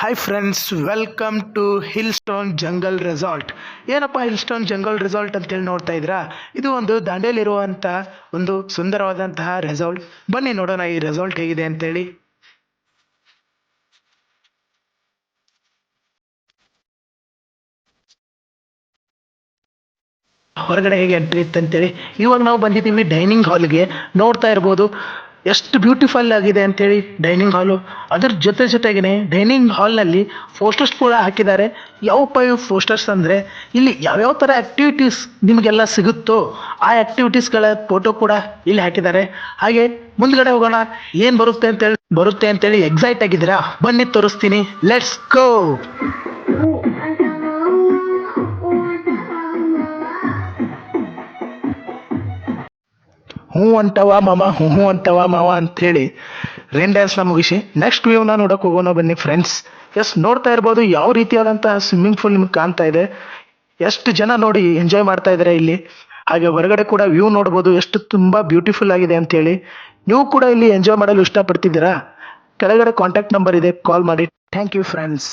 Hi friends, welcome to Hill Stone Jungle Resort. ಏನಪ್ಪ Hill Stone Jungle Resort ಅಂತೇಳಿ ನೋಡ್ತಾ ಇದ್ದೀರಾ? ಇದು ಒಂದು ದಾಂಡೇಲಿರುವಂಥ ಒಂದು ಸುಂದರವಾದಂತಹ ರೆಸಾರ್ಟ್. ಬನ್ನಿ ನೋಡೋಣ ಈ ರೆಸಾರ್ಟ್ ಹೇಗಿದೆ ಅಂತೇಳಿ. ಹೊರಗಡೆ ಹೇಗೆ ಎಂಟ್ರಿ ಇತ್ತು ಅಂತೇಳಿ. ಇವಾಗ ನಾವು ಬಂದಿದ್ದೀವಿ ಡೈನಿಂಗ್ ಹಾಲ್ಗೆ. ನೋಡ್ತಾ ಇರ್ಬೋದು ಎಷ್ಟು ಬ್ಯೂಟಿಫುಲ್ ಆಗಿದೆ ಅಂತೇಳಿ ಡೈನಿಂಗ್ ಹಾಲು. ಅದ್ರ ಜೊತೆಗೇನೆ ಡೈನಿಂಗ್ ಹಾಲ್ನಲ್ಲಿ ಪೋಸ್ಟರ್ಸ್ ಕೂಡ ಹಾಕಿದ್ದಾರೆ. ಯಾವಪ್ಪ ಇವು ಪೋಸ್ಟರ್ಸ್ ಅಂದರೆ, ಇಲ್ಲಿ ಯಾವ್ಯಾವ ಥರ ಆ್ಯಕ್ಟಿವಿಟೀಸ್ ನಿಮಗೆಲ್ಲ ಸಿಗುತ್ತೋ ಆ ಆ್ಯಕ್ಟಿವಿಟೀಸ್ಗಳ ಫೋಟೋ ಕೂಡ ಇಲ್ಲಿ ಹಾಕಿದ್ದಾರೆ. ಹಾಗೆ ಮುಂದ್ಗಡೆ ಹೋಗೋಣ, ಏನು ಬರುತ್ತೆ ಅಂತೇಳಿ ಎಕ್ಸೈಟ್ ಆಗಿದ್ದೀರಾ? ಬನ್ನಿ ತೋರಿಸ್ತೀನಿ, ಲೆಟ್ಸ್ ಗೋ. ಹ್ಞೂ ಅಂತವ ಮಾಮ, ಹ್ಞೂ ಅಂತವ ಮಾವ ಅಂಥೇಳಿ ರೈನ್ ಡ್ಯಾನ್ಸ್ನ ಮುಗಿಸಿ ನೆಕ್ಸ್ಟ್ ವ್ಯೂನ ನೋಡೋಕೆ ಹೋಗೋಣ ಬನ್ನಿ ಫ್ರೆಂಡ್ಸ್. ನೋಡ್ತಾ ಇರ್ಬೋದು ಯಾವ ರೀತಿಯಾದಂತಹ ಸ್ವಿಮ್ಮಿಂಗ್ ಪೂಲ್ ನಿಮ್ಗೆ ಕಾಣ್ತಾ ಇದೆ. ಎಷ್ಟು ಜನ ನೋಡಿ ಎಂಜಾಯ್ ಮಾಡ್ತಾ ಇದ್ದಾರೆ ಇಲ್ಲಿ. ಹಾಗೆ ಹೊರಗಡೆ ಕೂಡ ವ್ಯೂ ನೋಡ್ಬೋದು ಎಷ್ಟು ತುಂಬ ಬ್ಯೂಟಿಫುಲ್ ಆಗಿದೆ ಅಂತೇಳಿ. ನೀವು ಕೂಡ ಇಲ್ಲಿ ಎಂಜಾಯ್ ಮಾಡಲು ಇಷ್ಟಪಡ್ತಿದ್ದೀರಾ? ಕೆಳಗಡೆ ಕಾಂಟ್ಯಾಕ್ಟ್ ನಂಬರ್ ಇದೆ, ಕಾಲ್ ಮಾಡಿ. Thank you friends.